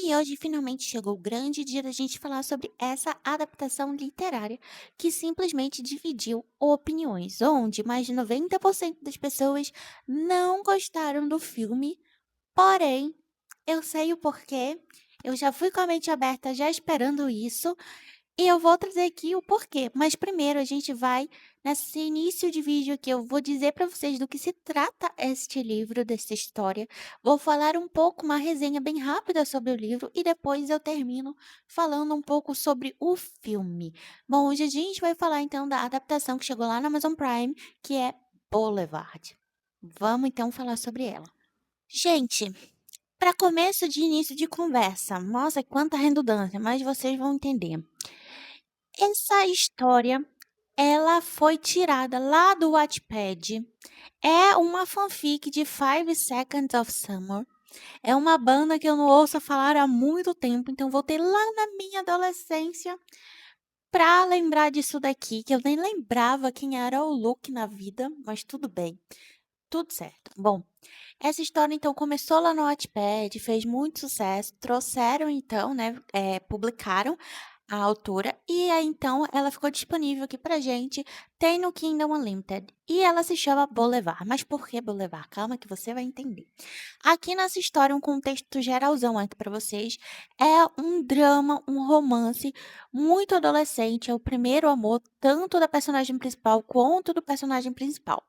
E hoje finalmente chegou o grande dia da gente falar sobre essa adaptação literária que simplesmente dividiu opiniões, onde mais de 90% das pessoas não gostaram do filme, porém, eu sei o porquê, eu já fui com a mente aberta já esperando isso, e eu vou trazer aqui o porquê, mas primeiro a gente vai nesse início de vídeo que eu vou dizer para vocês do que se trata este livro, dessa história. Vou falar um pouco, uma resenha bem rápida sobre o livro e depois eu termino falando um pouco sobre o filme. Bom, hoje a gente vai falar então da adaptação que chegou lá na Amazon Prime, que é Boulevard. Vamos então falar sobre ela. Gente, para começo de início de conversa, nossa, quanta redundância, mas vocês vão entender. Essa história, ela foi tirada lá do Wattpad. É uma fanfic de Five Seconds of Summer. É uma banda que eu não ouço falar há muito tempo, então voltei lá na minha adolescência pra lembrar disso daqui, que eu nem lembrava quem era o Luke na vida, mas tudo bem, tudo certo. Bom, essa história então começou lá no Wattpad, fez muito sucesso, trouxeram então, né, publicaram a autora, e aí então ela ficou disponível aqui pra gente, tem no Kindle Unlimited, e ela se chama Boulevard. Mas por que Boulevard? Calma que você vai entender. Aqui nessa história, um contexto geralzão aqui pra vocês, é um drama, um romance muito adolescente, é o primeiro amor tanto da personagem principal quanto do personagem principal.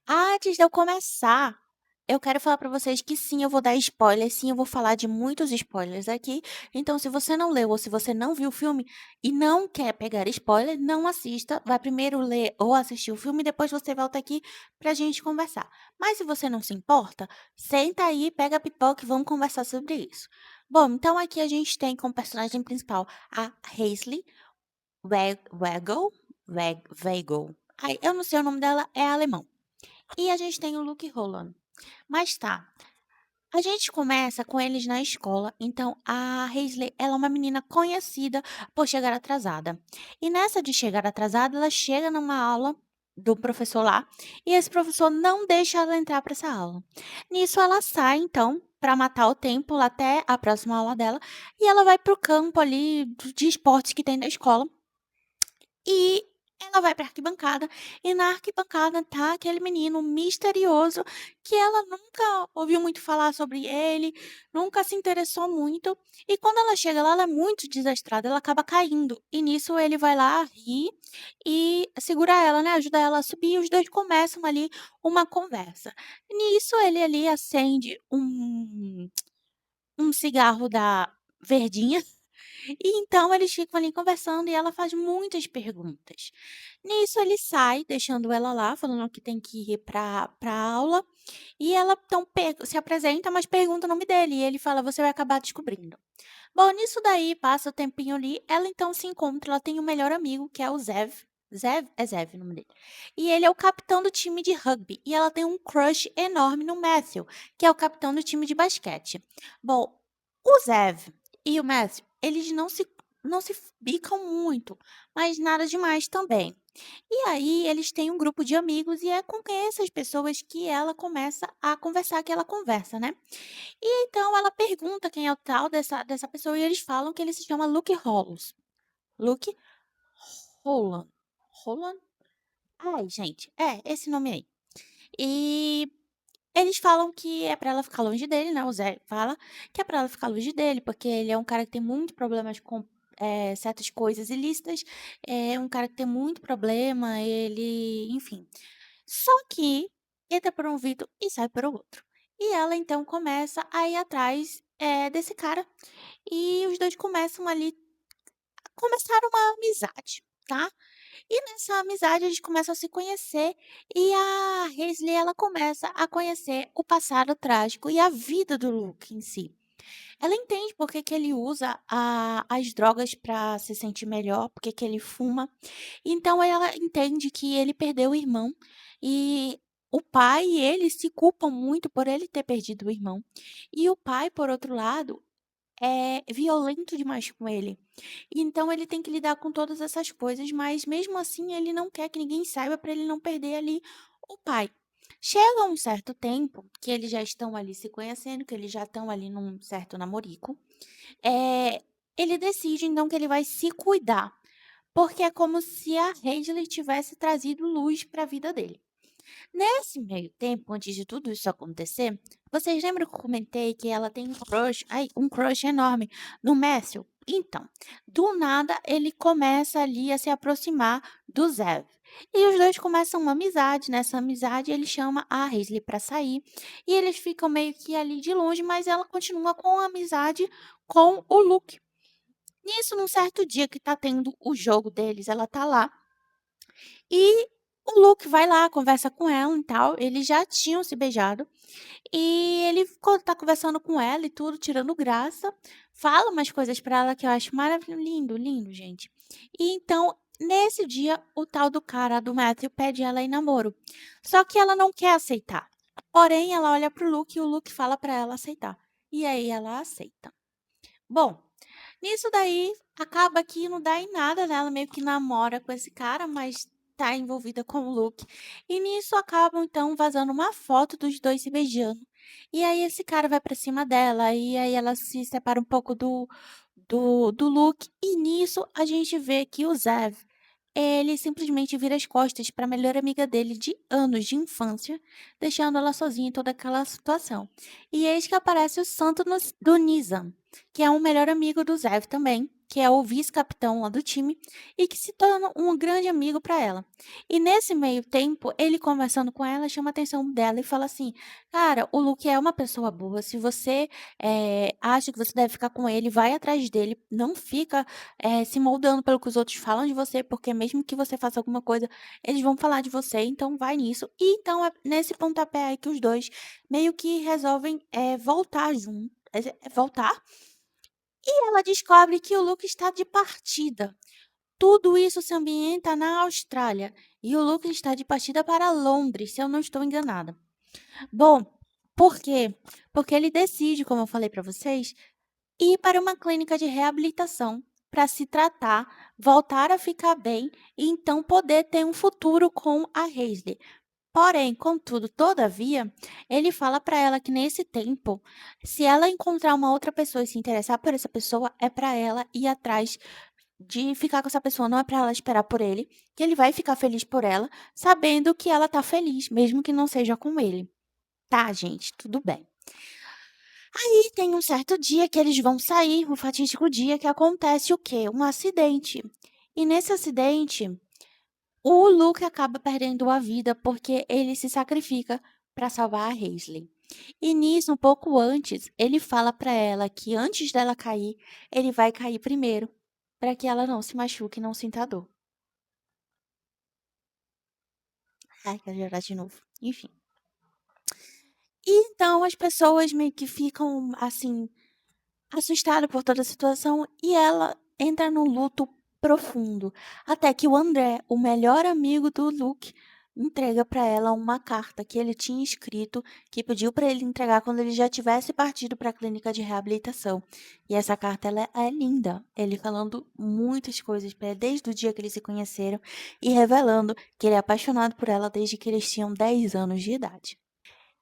Antes de eu começar, eu quero falar pra vocês que sim, eu vou dar spoilers, sim, eu vou falar de muitos spoilers aqui. Então, se você não leu ou se você não viu o filme e não quer pegar spoiler, não assista. Vai primeiro ler ou assistir o filme e depois você volta aqui pra gente conversar. Mas se você não se importa, senta aí, pega a pipoca e vamos conversar sobre isso. Bom, então aqui a gente tem como personagem principal a Hazley Weigel. Ai, eu não sei o nome dela, é alemão. E a gente tem o Luke Holland. Mas tá, a gente começa com eles na escola, então a Hazley, ela é uma menina conhecida por chegar atrasada. E nessa de chegar atrasada, ela chega numa aula do professor lá, e esse professor não deixa ela entrar para essa aula. Nisso ela sai então para matar o tempo lá até a próxima aula dela, e ela vai pro campo ali de esportes que tem da escola. E ela vai pra arquibancada, e na arquibancada tá aquele menino misterioso que ela nunca ouviu muito falar sobre ele, nunca se interessou muito. E quando ela chega lá, ela é muito desastrada, ela acaba caindo. E nisso ele vai lá, ri e segura ela, né? Ajuda ela a subir. E os dois começam ali uma conversa. Nisso ele ali acende um cigarro da verdinha e então eles ficam ali conversando e ela faz muitas perguntas. Nisso ele sai, deixando ela lá, falando que tem que ir pra aula, e ela então se apresenta, mas pergunta o nome dele, e ele fala: "Você vai acabar descobrindo". Bom, nisso daí passa o tempinho ali, ela então se encontra, ela tem um melhor amigo que é o Zev. Zev? É Zev o nome dele. E ele é o capitão do time de rugby, e ela tem um crush enorme no Matthew, que é o capitão do time de basquete. Bom, o Zev e o Matthew, eles não se bicam muito, mas nada demais também. E aí eles têm um grupo de amigos e é com essas pessoas que ela começa a conversar, que ela conversa, né. E então ela pergunta quem é o tal dessa pessoa e eles falam que ele se chama Luke Hollos. Luke Holland. Holland? Ai, gente, é, esse nome aí. E eles falam que é pra ela ficar longe dele, né, o Zé fala que é pra ela ficar longe dele, porque ele é um cara que tem muito problemas com, certas coisas ilícitas, é um cara que tem muito problema, ele enfim. Só que entra por um ouvido e sai por outro. E ela então começa a ir atrás, desse cara, e os 2 começam ali começaram uma amizade, tá. E nessa amizade eles começam a se conhecer, e a Hazley ela começa a conhecer o passado trágico e a vida do Luke em si. Ela entende por que que ele usa as drogas para se sentir melhor, por que que ele fuma. Então ela entende que ele perdeu o irmão, e o pai e ele se culpam muito por ele ter perdido o irmão. E o pai, por outro lado, é violento demais com ele. Então ele tem que lidar com todas essas coisas, mas mesmo assim ele não quer que ninguém saiba para ele não perder ali o pai. Chega um certo tempo que eles já estão ali se conhecendo, que eles já estão ali num certo namorico, Eh, ele decide então que ele vai se cuidar, porque é como se a Hailey tivesse trazido luz para a vida dele. Nesse meio tempo, antes de tudo isso acontecer, vocês lembram que eu comentei que ela tem um crush enorme no Matthew? Então, do nada ele começa ali a se aproximar do Zev. E os dois começam uma amizade. Nessa amizade, ele chama a Hailey para sair. E eles ficam meio que ali de longe, mas ela continua com a amizade com o Luke. Nisso, num certo dia que tá tendo o jogo deles, ela tá lá e o Luke vai lá, conversa com ela e tal. Eles já tinham se beijado. E ele tá conversando com ela e tudo, tirando graça. Fala umas coisas pra ela que eu acho maravilhoso. Lindo, lindo, gente. E então, nesse dia, o tal do cara do Matthew pede ela em namoro. Só que ela não quer aceitar. Porém, ela olha pro Luke e o Luke fala pra ela aceitar. E aí ela aceita. Bom, nisso daí, acaba que não dá em nada, né, ela meio que namora com esse cara, mas tá envolvida com o Luke. E nisso acabam então vazando uma foto dos 2 se beijando. E aí esse cara vai pra cima dela, e aí ela se separa um pouco do Luke, e nisso a gente vê que o Zev, ele simplesmente vira as costas para a melhor amiga dele de anos de infância, deixando ela sozinha em toda aquela situação. E eis que aparece o Santo do Nizam, que é um melhor amigo do Zev também, que é o vice-capitão lá do time, e que se torna um grande amigo para ela. E nesse meio tempo, ele conversando com ela, chama a atenção dela e fala assim: Cara, o Luke é uma pessoa boa. Se você acha que você deve ficar com ele, vai atrás dele. Não fica se moldando pelo que os outros falam de você, porque mesmo que você faça alguma coisa, eles vão falar de você, então vai nisso. E então é nesse pontapé aí que os dois meio que resolvem voltar junto. Voltar. E ela descobre que o Luke está de partida. Tudo isso se ambienta na Austrália. E o Luke está de partida para Londres, se eu não estou enganada. Bom, por quê? Porque ele decide, como eu falei para vocês, ir para uma clínica de reabilitação para se tratar, voltar a ficar bem e então poder ter um futuro com a Hailey. Porém, contudo, todavia, ele fala para ela que nesse tempo, se ela encontrar uma outra pessoa e se interessar por essa pessoa, é para ela ir atrás de ficar com essa pessoa, não é para ela esperar por ele, que ele vai ficar feliz por ela, sabendo que ela tá feliz, mesmo que não seja com ele. Tá, gente, tudo bem. Aí tem um certo dia que eles vão sair, um fatídico dia que acontece o quê? Um acidente. E nesse acidente, o Luke acaba perdendo a vida porque ele se sacrifica para salvar a Hailey. E nisso, um pouco antes, ele fala para ela que antes dela cair, ele vai cair primeiro, para que ela não se machuque e não sinta dor. Ai, quero chorar de novo. Enfim. E então as pessoas meio que ficam assim assustada por toda a situação e ela entra num luto profundo, até que o André, o melhor amigo do Luke, entrega para ela uma carta que ele tinha escrito, que pediu para ele entregar quando ele já tivesse partido para a clínica de reabilitação. E essa carta ela é linda, ele falando muitas coisas para ela desde o dia que eles se conheceram e revelando que ele é apaixonado por ela desde que eles tinham 10 anos de idade.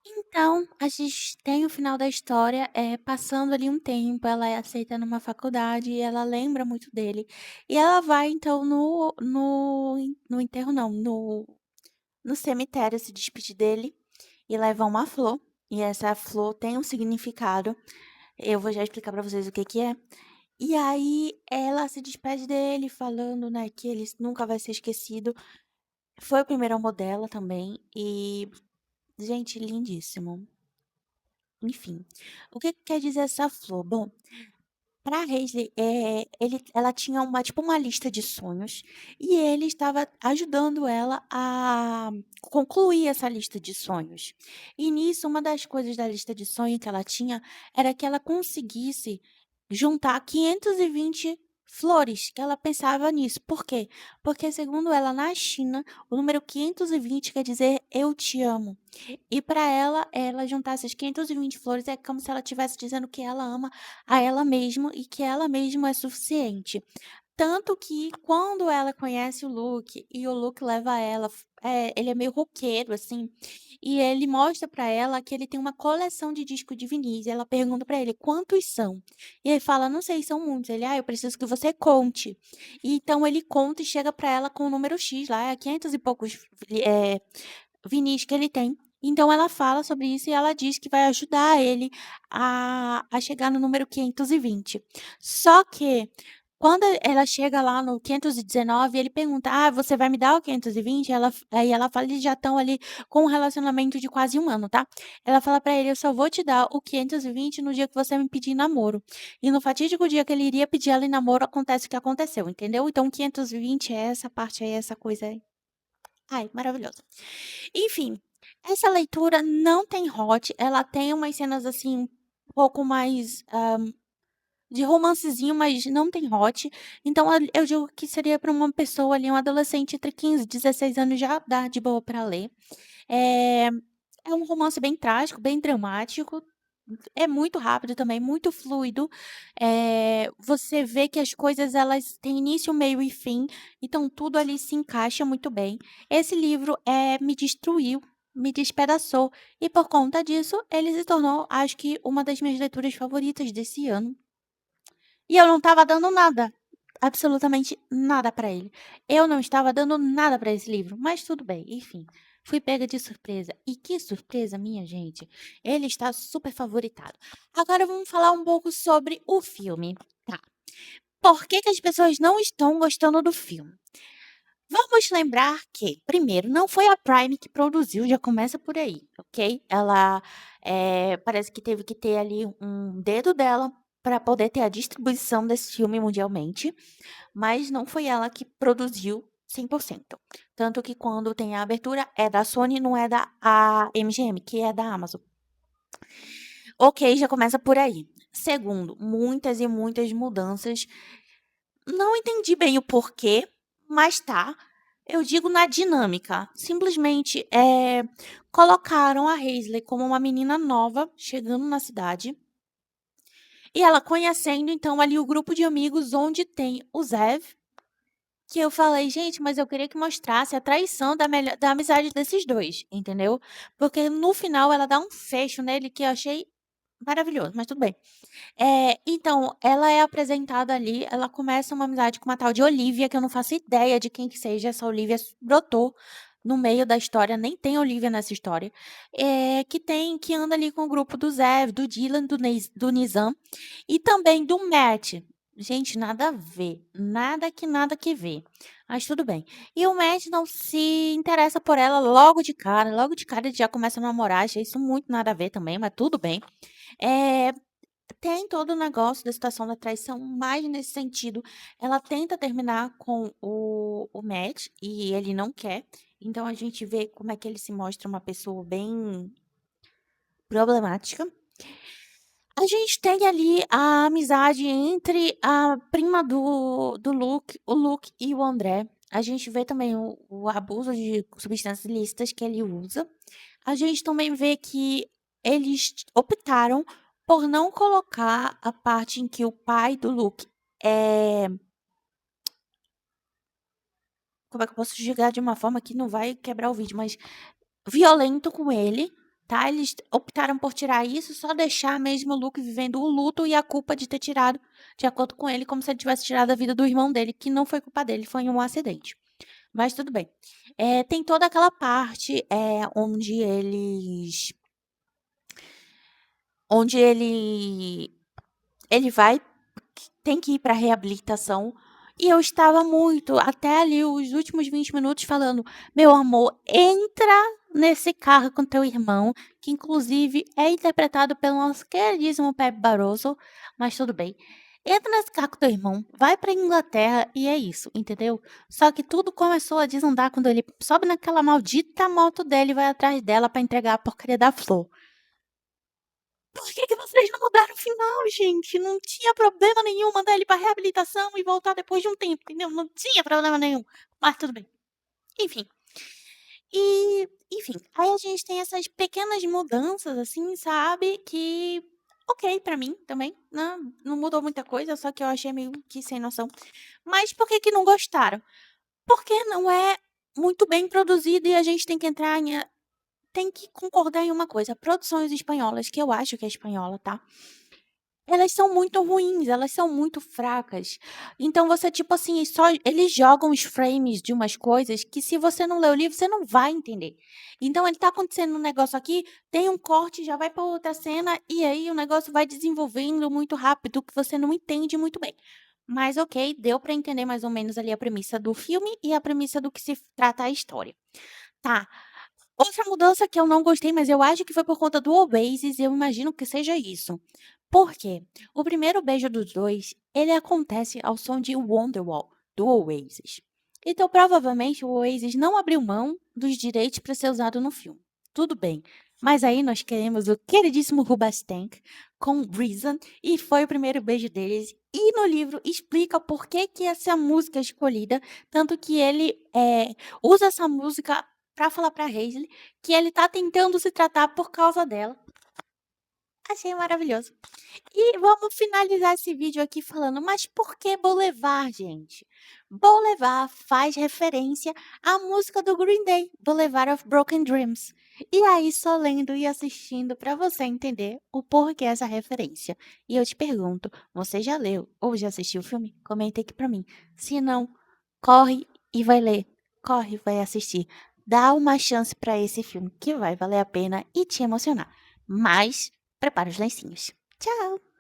Então, a gente tem o final da história, passando ali um tempo, ela é aceita numa faculdade e ela lembra muito dele. E ela vai então no enterro não, no cemitério se despedir dele e leva uma flor, e essa flor tem um significado, eu vou já explicar pra vocês o que que é. E aí ela se despede dele falando, né, que ele nunca vai ser esquecido. Foi o primeiro amor dela também e, gente, lindíssimo. Enfim, o que que quer dizer essa flor? Bom, para Hailey, ela tinha tipo uma lista de sonhos e ele estava ajudando ela a concluir essa lista de sonhos. E nisso, uma das coisas da lista de sonho que ela tinha era que ela conseguisse juntar 520 flores, que ela pensava nisso. Por quê? Porque segundo ela, na China, o número 520 quer dizer eu te amo. E para ela juntar essas 520 flores é como se ela estivesse dizendo que ela ama a ela mesma e que ela mesma é suficiente. Tanto que quando ela conhece o Luke e o Luke leva ela, ele é meio roqueiro, assim, e ele mostra pra ela que ele tem uma coleção de disco de vinis, e ela pergunta pra ele: "Quantos são?" E ele fala: "Não sei, são muitos". Ele: "Ah, eu preciso que você conte". E então ele conta e chega pra ela com o número X lá, 500 e poucos, vinis que ele tem. Então ela fala sobre isso e ela diz que vai ajudar ele a chegar no número 520. Só que quando ela chega lá no 519, ele pergunta: "Ah, você vai me dar o 520?" Aí ela fala: "Eles já estão ali com um relacionamento de quase 1 ano, tá?" Ela fala pra ele: "Eu só vou te dar o 520 no dia que você me pedir em namoro." E no fatídico dia que ele iria pedir ela em namoro, acontece o que aconteceu, entendeu? Então 520 é essa parte aí, essa coisa aí. Ai, maravilhoso. Enfim, essa leitura não tem hot, ela tem umas cenas, assim, um pouco mais, de romancezinho, mas não tem hot. Então eu digo que seria para uma pessoa ali, um adolescente entre 15 e 16 anos, já dá de boa para ler. Eh, é um romance bem trágico, bem dramático, é muito rápido também, muito fluido. Você vê que as coisas elas têm início, meio e fim, então tudo ali se encaixa muito bem. Esse livro, me destruiu, me despedaçou e por conta disso ele se tornou, acho que, uma das minhas leituras favoritas desse ano. E eu não estava dando nada, absolutamente nada para ele. Eu não estava dando nada para esse livro, mas tudo bem, enfim. Fui pega de surpresa. E que surpresa, minha gente. Ele está super favoritado. Agora vamos falar um pouco sobre o filme. Tá. Por que que as pessoas não estão gostando do filme? Vamos lembrar que, primeiro, não foi a Prime que produziu, já começa por aí, ok? Ela, parece que teve que ter ali um dedo dela para poder ter a distribuição desse filme mundialmente, mas não foi ela que produziu 100%. Tanto que quando tem a abertura é da Sony, não é da MGM, que é da Amazon. Ok, já começa por aí. Segundo, muitas e muitas mudanças. Não entendi bem o porquê, mas tá. Eu digo na dinâmica. Simplesmente, colocaram a Hazley como uma menina nova chegando na cidade, e ela conhecendo então ali o grupo de amigos onde tem o Zev, que eu falei: "Gente, mas eu queria que mostrasse a traição da amizade desses 2", entendeu? Porque no final ela dá um fecho nele que eu achei maravilhoso, mas tudo bem. Então, ela é apresentada ali, ela começa uma amizade com uma tal de Olivia, que eu não faço ideia de quem que seja, essa Olivia brotou no meio da história, nem tem Olivia nessa história, que anda ali com o grupo do Zev, do Dylan, do Nizam e também do Matt. Gente, nada a ver, nada que ver, mas tudo bem. E o Matt não se interessa por ela logo de cara ele já começa a namorar, achei isso muito nada a ver também, mas tudo bem. Eh tem todo o negócio da situação da traição, mas nesse sentido, ela tenta terminar com o Matt e ele não quer. Então a gente vê como é que ele se mostra uma pessoa bem problemática. A gente tem ali a amizade entre a prima do Luke, o Luke e o André. A gente vê também o abuso de substâncias ilícitas que ele usa. A gente também vê que eles optaram por não colocar a parte em que o pai do Luke é, como é que eu posso julgar de uma forma que não vai quebrar o vídeo, mas violento com ele, tá? Eles optaram por tirar isso, só deixar mesmo o Luke vivendo o luto e a culpa de ter tirado, de acordo com ele, como se ele tivesse tirado a vida do irmão dele, que não foi culpa dele, foi um acidente. Mas tudo bem. Tem toda aquela parte onde ele vai tem que ir para reabilitação. E eu estava muito, até ali os últimos 20 minutos falando: "Meu amor, entra nesse carro com teu irmão", que inclusive é interpretado pelo nosso queridíssimo Pepe Barroso, mas tudo bem. "Entra nesse carro com teu irmão, vai pra Inglaterra", e é isso, entendeu? Só que tudo começou a desandar quando ele sobe naquela maldita moto dele e vai atrás dela pra entregar a porcaria da flor. Por que que vocês não mudaram o final, gente? Não tinha problema nenhum mandar ele pra reabilitação e voltar depois de um tempo, entendeu? Não tinha problema nenhum, mas tudo bem. Enfim, enfim, aí a gente tem essas pequenas mudanças, assim, sabe, que Ok pra mim também, não mudou muita coisa, só que eu achei meio que sem noção. Mas por que que não gostaram? Porque não é muito bem produzido e a gente tem que entrar em tem que concordar em uma coisa, produções espanholas, que eu acho que é espanhola, tá, elas são muito ruins, elas são muito fracas. Então você, tipo assim, só eles jogam os frames de umas coisas que se você não ler o livro, você não vai entender. Então ele tá acontecendo um negócio aqui, tem um corte, já vai pra outra cena, e aí o negócio vai desenvolvendo muito rápido, que você não entende muito bem. Mas ok, deu pra entender mais ou menos ali a premissa do filme e a premissa do que se trata a história. Tá, outra mudança que eu não gostei, mas eu acho que foi por conta do Oasis, eu imagino que seja isso. Por quê? O primeiro beijo dos 2 ele acontece ao som de Wonderwall, do Oasis. Então, provavelmente, o Oasis não abriu mão dos direitos para ser usado no filme. Tudo bem, mas aí nós queremos o queridíssimo Rubastank com Reason, e foi o primeiro beijo deles. E no livro explica por que que essa música é escolhida, tanto que ele, usa essa música pra falar pra Hailey que ele tá tentando se tratar por causa dela. Achei maravilhoso. E vamos finalizar esse vídeo aqui falando, mas por que Boulevard, gente? Boulevard faz referência à música do Green Day, Boulevard of Broken Dreams. E aí, só lendo e assistindo para você entender o porquê essa referência. E eu te pergunto, você já leu ou já assistiu o filme? Comenta aqui pra mim. Se não, corre e vai ler. Corre e vai assistir. Dá uma chance para esse filme que vai valer a pena e te emocionar. Mas prepara os lencinhos. Tchau!